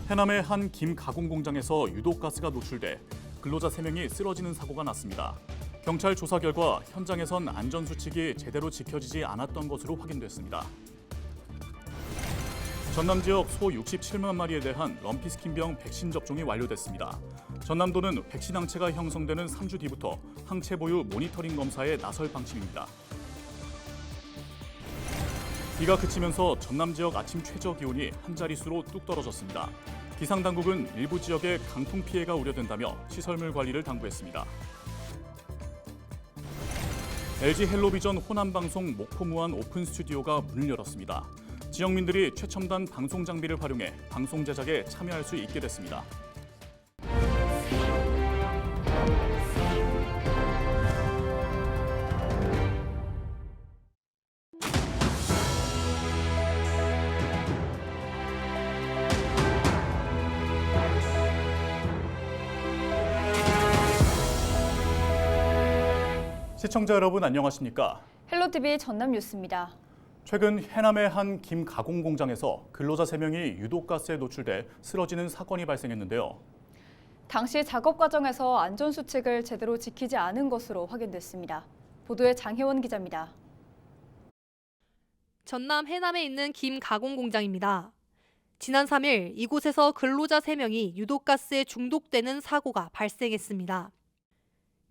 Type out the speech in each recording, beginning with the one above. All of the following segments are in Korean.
해남의 한 김 가공 공장에서 유독가스가 노출돼 근로자 3명이 쓰러지는 사고가 났습니다. 경찰 조사 결과 현장에선 안전수칙이 제대로 지켜지지 않았던 것으로 확인됐습니다. 전남 지역 소 67만 마리에 대한 럼피스킨병 백신 접종이 완료됐습니다. 전남도는 백신 항체가 형성되는 3주 뒤부터 항체 보유 모니터링 검사에 나설 방침입니다. 비가 그치면서 전남 지역 아침 최저 기온이 한 자릿수로 뚝 떨어졌습니다. 기상당국은 일부 지역에 강풍 피해가 우려된다며 시설물 관리를 당부했습니다. LG 헬로비전 호남방송 목포무안 오픈 스튜디오가 문을 열었습니다. 지역민들이 최첨단 방송 장비를 활용해 방송 제작에 참여할 수 있게 됐습니다. 시청자 여러분 안녕하십니까? 헬로티비 전남 뉴스입니다. 최근 해남의 한 김 가공 공장에서 근로자 3명이 유독가스에 노출돼 쓰러지는 사건이 발생했는데요. 당시 작업 과정에서 안전수칙을 제대로 지키지 않은 것으로 확인됐습니다. 보도에 장혜원 기자입니다. 전남 해남에 있는 김 가공 공장입니다. 지난 3일 이곳에서 근로자 3명이 유독가스에 중독되는 사고가 발생했습니다.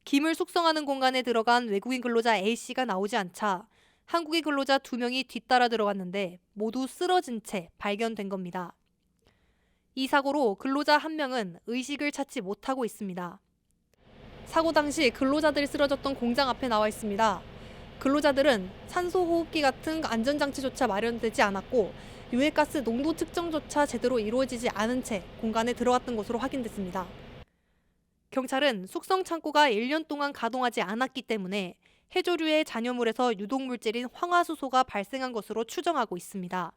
김을 숙성하는 공간에 들어간 외국인 근로자 A씨가 나오지 않자 한국인 근로자 2명이 뒤따라 들어갔는데 모두 쓰러진 채 발견된 겁니다. 이 사고로 근로자 1명은 의식을 찾지 못하고 있습니다. 사고 당시 근로자들이 쓰러졌던 공장 앞에 나와 있습니다. 근로자들은 산소호흡기 같은 안전장치조차 마련되지 않았고 유해가스 농도 측정조차 제대로 이루어지지 않은 채 공간에 들어갔던 것으로 확인됐습니다. 경찰은 숙성 창고가 1년 동안 가동하지 않았기 때문에 해조류의 잔여물에서 유독물질인 황화수소가 발생한 것으로 추정하고 있습니다.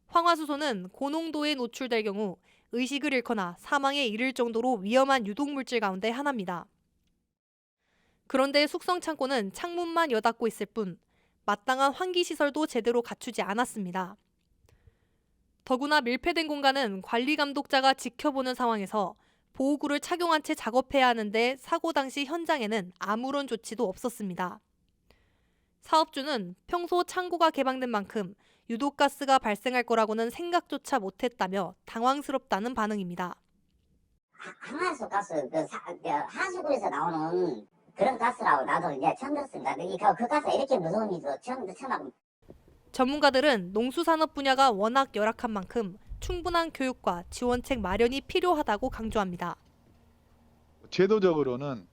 황화수소는 고농도에 노출될 경우 의식을 잃거나 사망에 이를 정도로 위험한 유독물질 가운데 하나입니다. 그런데 숙성 창고는 창문만 여닫고 있을 뿐 마땅한 환기시설도 제대로 갖추지 않았습니다. 더구나 밀폐된 공간은 관리 감독자가 지켜보는 상황에서 보호구를 착용한 채 작업해야 하는데 사고 당시 현장에는 아무런 조치도 없었습니다. 사업주는 평소 창고가 개방된 만큼 유독가스가 발생할 거라고는 생각조차 못했다며 당황스럽다는 반응입니다. 항아리수 가스, 하수구에서 나오는 그런 가스라고 나도 이제 처음 듣습니다. 그 가스가 이렇게 무서운지 처음 하고. 전문가들은 농수산업 분야가 워낙 열악한 만큼 충분한 교육과 지원책 마련이 필요하다고 강조합니다. 제도적으로는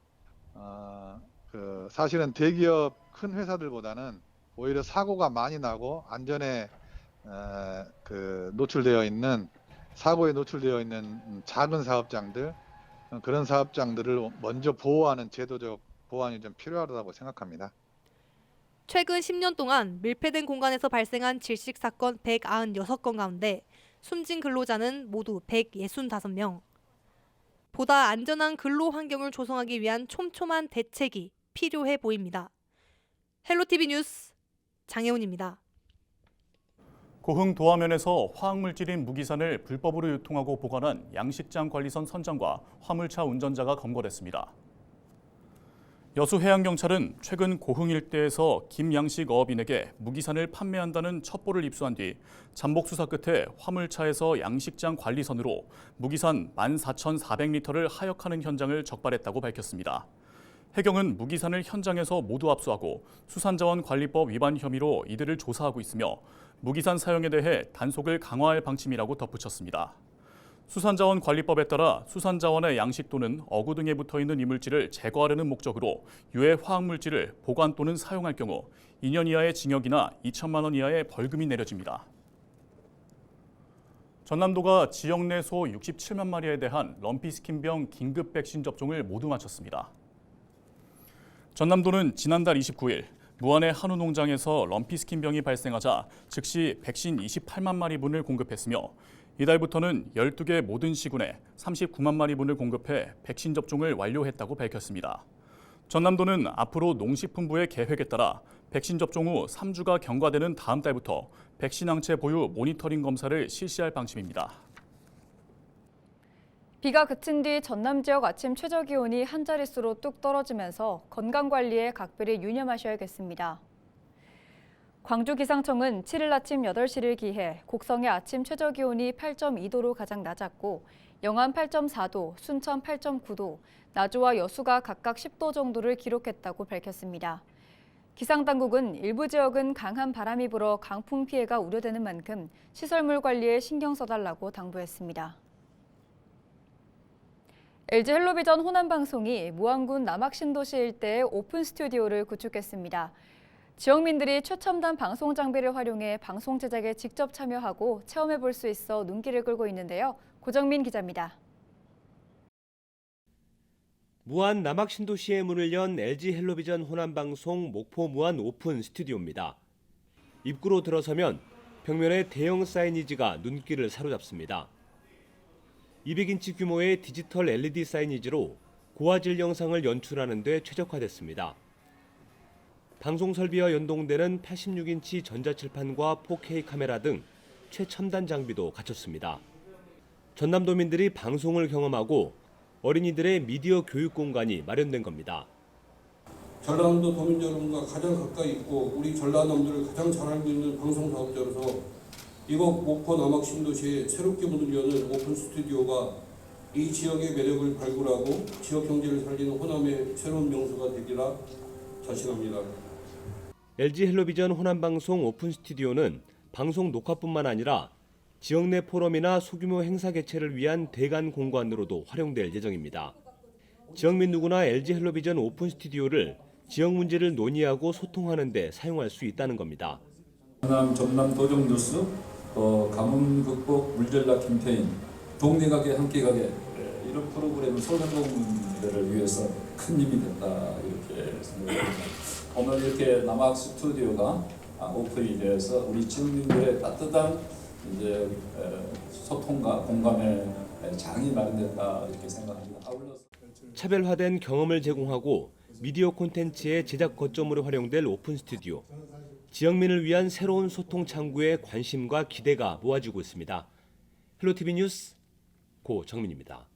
사실은 대기업 큰 회사들보다는 오히려 사고가 많이 나고 안전에 노출되어 있는 사고에 노출되어 있는 작은 사업장들 그런 사업장들을 먼저 보호하는 제도적 보완이 좀 필요하다고 생각합니다. 최근 10년 동안 밀폐된 공간에서 발생한 질식 사건 196건 가운데 숨진 근로자는 모두 165명. 보다 안전한 근로 환경을 조성하기 위한 촘촘한 대책이 필요해 보입니다. 헬로티비 뉴스 장혜훈입니다. 고흥 도화면에서 화학물질인 무기산을 불법으로 유통하고 보관한 양식장 관리선 선장과 화물차 운전자가 검거됐습니다. 여수해양경찰은 최근 고흥 일대에서 김양식 어업인에게 무기산을 판매한다는 첩보를 입수한 뒤 잠복 수사 끝에 화물차에서 양식장 관리선으로 무기산 14,400리터를 하역하는 현장을 적발했다고 밝혔습니다. 해경은 무기산을 현장에서 모두 압수하고 수산자원관리법 위반 혐의로 이들을 조사하고 있으며 무기산 사용에 대해 단속을 강화할 방침이라고 덧붙였습니다. 수산자원관리법에 따라 수산자원의 양식 또는 어구 등에 붙어있는 이물질을 제거하려는 목적으로 유해 화학물질을 보관 또는 사용할 경우 2년 이하의 징역이나 2천만 원 이하의 벌금이 내려집니다. 전남도가 지역 내 소 67만 마리에 대한 럼피스킨병 긴급 백신 접종을 모두 마쳤습니다. 전남도는 지난달 29일 무안의 한우 농장에서 럼피스킨병이 발생하자 즉시 백신 28만 마리분을 공급했으며 이달부터는 12개 모든 시군에 39만 마리분을 공급해 백신 접종을 완료했다고 밝혔습니다. 전남도는 앞으로 농식품부의 계획에 따라 백신 접종 후 3주가 경과되는 다음 달부터 백신 항체 보유 모니터링 검사를 실시할 방침입니다. 비가 그친 뒤 전남 지역 아침 최저 기온이 한 자릿수로 뚝 떨어지면서 건강관리에 각별히 유념하셔야겠습니다. 광주기상청은 7일 아침 8시를 기해 곡성의 아침 최저 기온이 8.2도로 가장 낮았고 영암 8.4도, 순천 8.9도, 나주와 여수가 각각 10도 정도를 기록했다고 밝혔습니다. 기상당국은 일부 지역은 강한 바람이 불어 강풍 피해가 우려되는 만큼 시설물 관리에 신경 써달라고 당부했습니다. LG 헬로비전 호남방송이 무안군 남학신도시 일대에 오픈 스튜디오를 구축했습니다. 지역민들이 최첨단 방송 장비를 활용해 방송 제작에 직접 참여하고 체험해 볼 수 있어 눈길을 끌고 있는데요. 고정민 기자입니다. 무안 남학신도시에 문을 연 LG 헬로비전 호남방송 목포 무안 오픈 스튜디오입니다. 입구로 들어서면 벽면에 대형 사이니지가 눈길을 사로잡습니다. 200인치 규모의 디지털 LED 사이니지로 고화질 영상을 연출하는 데 최적화됐습니다. 방송 설비와 연동되는 86인치 전자칠판과 4K 카메라 등 최첨단 장비도 갖췄습니다. 전남도민들이 방송을 경험하고 어린이들의 미디어 교육 공간이 마련된 겁니다. 전라남도 도민 여러분과 가장 가까이 있고 우리 전라남도를 가장 잘 알고 있는 방송 사업자로서 이곳 목포 남학신도시에 새롭게 문을 여는 오픈 스튜디오가 이 지역의 매력을 발굴하고 지역 경제를 살리는 호남의 새로운 명소가 되리라 자신합니다. LG 헬로비전 호남방송 오픈 스튜디오는 방송 녹화뿐만 아니라 지역 내 포럼이나 소규모 행사 개최를 위한 대관 공간으로도 활용될 예정입니다. 지역민 누구나 LG 헬로비전 오픈 스튜디오를 지역 문제를 논의하고 소통하는 데 사용할 수 있다는 겁니다. 전남 도정 뉴스, 또 가뭄 극복 물전락 캠페인, 동네 가게 함께 가게 이런 프로그램은 소상공인들을 위해서 큰 힘이 된다 이렇게 생각합니다. 오늘 이렇게 남학 스튜디오가 오픈이 되어서 우리 지역민들의 따뜻한 이제 소통과 공감의 장이 마련됐다 이렇게 생각합니다. 차별화된 경험을 제공하고 미디어 콘텐츠의 제작 거점으로 활용될 오픈 스튜디오. 지역민을 위한 새로운 소통 창구에 관심과 기대가 모아지고 있습니다. 헬로티비 뉴스 고정민입니다.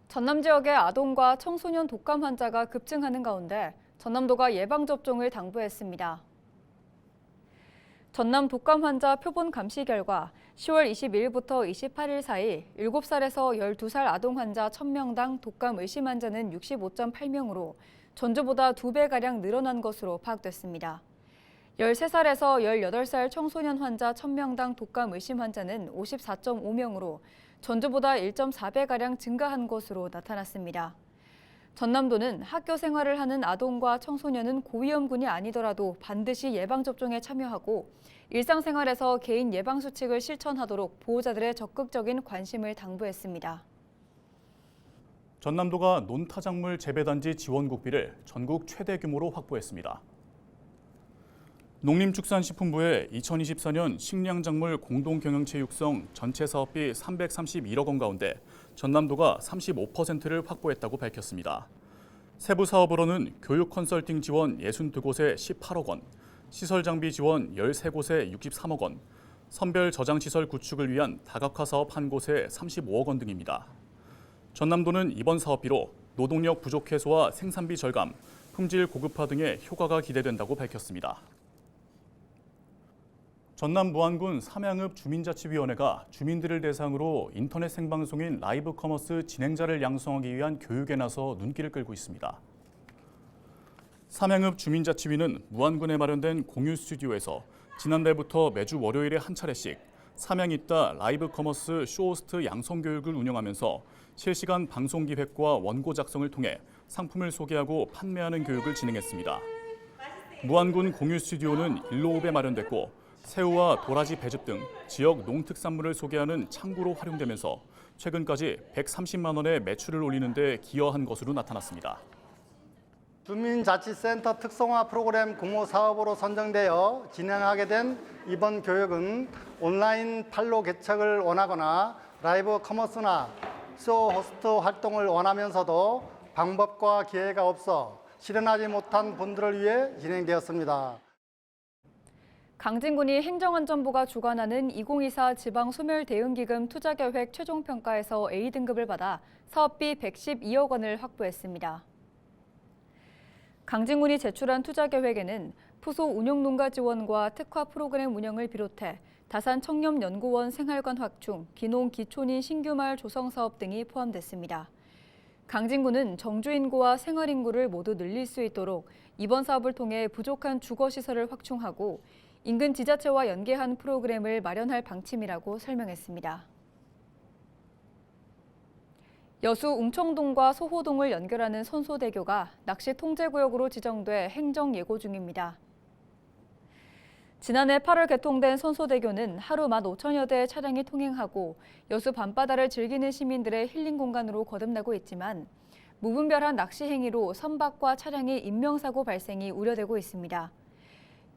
전남 지역의 아동과 청소년 독감 환자가 급증하는 가운데 전남도가 예방접종을 당부했습니다. 전남 독감 환자 표본 감시 결과 10월 22일부터 28일 사이 7살에서 12살 아동 환자 1000명당 독감 의심 환자는 65.8명으로 전주보다 2배가량 늘어난 것으로 파악됐습니다. 13살에서 18살 청소년 환자 1000명당 독감 의심 환자는 54.5명으로 전주보다 1.4배가량 증가한 것으로 나타났습니다. 전남도는 학교 생활을 하는 아동과 청소년은 고위험군이 아니더라도 반드시 예방접종에 참여하고 일상생활에서 개인 예방수칙을 실천하도록 보호자들의 적극적인 관심을 당부했습니다. 전남도가 논타작물 재배단지 지원국비를 전국 최대 규모로 확보했습니다. 농림축산식품부의 2024년 식량작물 공동경영체 육성 전체 사업비 331억 원 가운데 전남도가 35%를 확보했다고 밝혔습니다. 세부 사업으로는 교육 컨설팅 지원 62곳에 18억 원, 시설 장비 지원 13곳에 63억 원, 선별 저장시설 구축을 위한 다각화 사업 1곳에 35억 원 등입니다. 전남도는 이번 사업비로 노동력 부족 해소와 생산비 절감, 품질 고급화 등의 효과가 기대된다고 밝혔습니다. 전남 무안군 삼양읍 주민자치위원회가 주민들을 대상으로 인터넷 생방송인 라이브 커머스 진행자를 양성하기 위한 교육에 나서 눈길을 끌고 있습니다. 삼양읍 주민자치위는 무안군에 마련된 공유 스튜디오에서 지난달부터 매주 월요일에 한 차례씩 삼양 있다 라이브 커머스 쇼호스트 양성 교육을 운영하면서 실시간 방송 기획과 원고 작성을 통해 상품을 소개하고 판매하는 교육을 진행했습니다. 무안군 공유 스튜디오는 일로읍에 마련됐고 새우와 도라지 배즙 등 지역 농특산물을 소개하는 창구로 활용되면서 최근까지 130만 원의 매출을 올리는 데 기여한 것으로 나타났습니다. 주민자치센터 특성화 프로그램 공모 사업으로 선정되어 진행하게 된 이번 교육은 온라인 판로 개척을 원하거나 라이브 커머스나 쇼 호스트 활동을 원하면서도 방법과 기회가 없어 실현하지 못한 분들을 위해 진행되었습니다. 강진군이 행정안전부가 주관하는 2024 지방소멸대응기금 투자계획 최종평가에서 A등급을 받아 사업비 112억 원을 확보했습니다. 강진군이 제출한 투자계획에는 푸소 운영농가 지원과 특화 프로그램 운영을 비롯해 다산 청렴연구원 생활관 확충, 기농 기촌인 신규마을 조성사업 등이 포함됐습니다. 강진군은 정주인구와 생활인구를 모두 늘릴 수 있도록 이번 사업을 통해 부족한 주거시설을 확충하고 인근 지자체와 연계한 프로그램을 마련할 방침이라고 설명했습니다. 여수 웅청동과 소호동을 연결하는 선소대교가 낚시 통제구역으로 지정돼 행정 예고 중입니다. 지난해 8월 개통된 선소대교는 하루 15,000여 대의 차량이 통행하고 여수 밤바다를 즐기는 시민들의 힐링 공간으로 거듭나고 있지만 무분별한 낚시 행위로 선박과 차량의 인명사고 발생이 우려되고 있습니다.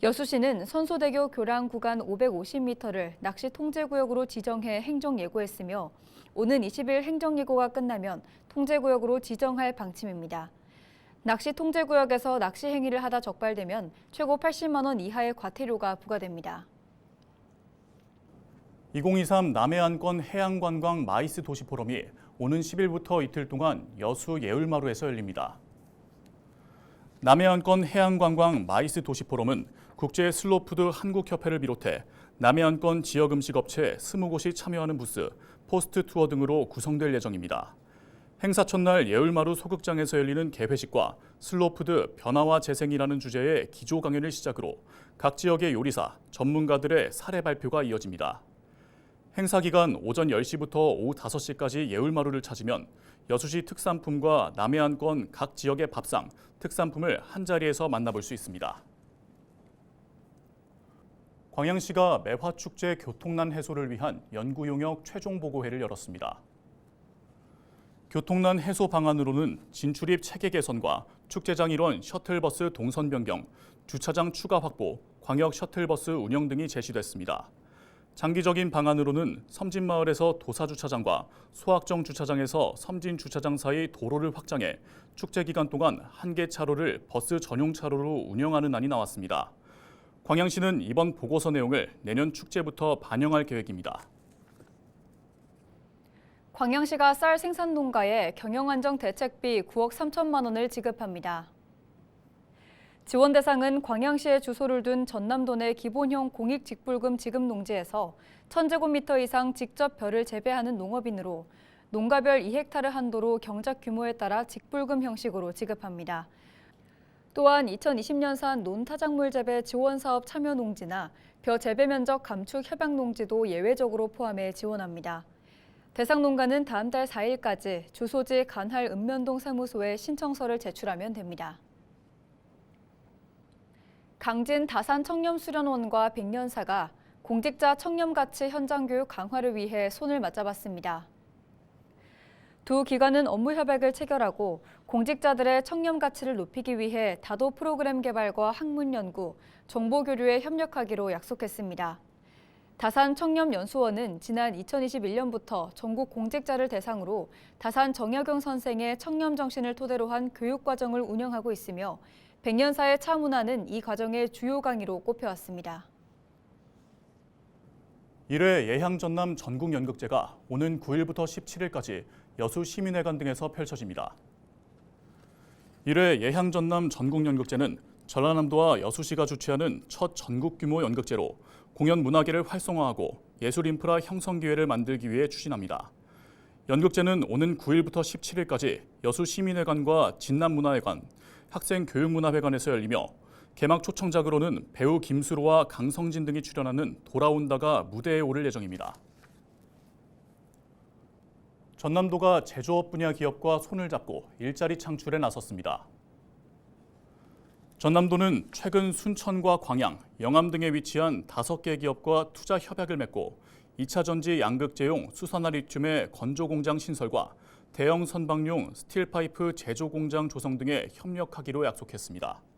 여수시는 선소대교 교량 구간 550m를 낚시 통제구역으로 지정해 행정 예고했으며 오는 20일 행정 예고가 끝나면 통제구역으로 지정할 방침입니다. 낚시 통제구역에서 낚시 행위를 하다 적발되면 최고 80만 원 이하의 과태료가 부과됩니다. 2023 남해안권 해양관광 마이스 도시 포럼이 오는 10일부터 이틀 동안 여수 예울마루에서 열립니다. 남해안권 해양관광 마이스 도시 포럼은 국제 슬로푸드 한국협회를 비롯해 남해안권 지역 음식업체 20곳이 참여하는 부스, 포스트 투어 등으로 구성될 예정입니다. 행사 첫날 예울마루 소극장에서 열리는 개회식과 슬로푸드 변화와 재생이라는 주제의 기조 강연을 시작으로 각 지역의 요리사, 전문가들의 사례 발표가 이어집니다. 행사 기간 오전 10시부터 오후 5시까지 예울마루를 찾으면 여수시 특산품과 남해안권 각 지역의 밥상, 특산품을 한자리에서 만나볼 수 있습니다. 광양시가 매화축제 교통난 해소를 위한 연구용역 최종보고회를 열었습니다. 교통난 해소 방안으로는 진출입 체계 개선과 축제장 일원 셔틀버스 동선 변경, 주차장 추가 확보, 광역 셔틀버스 운영 등이 제시됐습니다. 장기적인 방안으로는 섬진마을에서 도사주차장과 소학정 주차장에서 섬진주차장 사이 도로를 확장해 축제 기간 동안 한 개 차로를 버스 전용 차로로 운영하는 안이 나왔습니다. 광양시는 이번 보고서 내용을 내년 축제부터 반영할 계획입니다. 광양시가 쌀 생산 농가에 경영안정 대책비 9억 3천만 원을 지급합니다. 지원 대상은 광양시에 주소를 둔 전남도 내 기본형 공익직불금 지급 농지에서 1000제곱미터 이상 직접 벼를 재배하는 농업인으로 농가별 2헥타르 한도로 경작 규모에 따라 직불금 형식으로 지급합니다. 또한 2020년산 논타작물 재배 지원 사업 참여 농지나 벼 재배 면적 감축 협약 농지도 예외적으로 포함해 지원합니다. 대상 농가는 다음 달 4일까지 주소지 간할 읍면동 사무소에 신청서를 제출하면 됩니다. 강진 다산 청렴수련원과 백년사가 공직자 청렴가치 현장교육 강화를 위해 손을 맞잡았습니다. 두 기관은 업무 협약을 체결하고 공직자들의 청렴 가치를 높이기 위해 다도 프로그램 개발과 학문 연구, 정보 교류에 협력하기로 약속했습니다. 다산 청렴연수원은 지난 2021년부터 전국 공직자를 대상으로 다산 정약용 선생의 청렴 정신을 토대로 한 교육 과정을 운영하고 있으며 백년사의 차 문화는 이 과정의 주요 강의로 꼽혀왔습니다. 1회 예향전남 전국연극제가 오는 9일부터 17일까지 여수 시민회관 등에서 펼쳐집니다. 1회 예향전남 전국연극제는 전라남도와 여수시가 주최하는 첫 전국 규모 연극제로 공연 문화계를 활성화하고 예술 인프라 형성 기회를 만들기 위해 추진합니다. 연극제는 오는 9일부터 17일까지 여수 시민회관과 진남문화회관, 학생교육문화회관에서 열리며 개막 초청작으로는 배우 김수로와 강성진 등이 출연하는 돌아온다가 무대에 오를 예정입니다. 전남도가 제조업 분야 기업과 손을 잡고 일자리 창출에 나섰습니다. 전남도는 최근 순천과 광양, 영암 등에 위치한 5개 기업과 투자 협약을 맺고 2차 전지 양극재용 수산화 리튬의 건조 공장 신설과 대형 선박용 스틸 파이프 제조 공장 조성 등에 협력하기로 약속했습니다.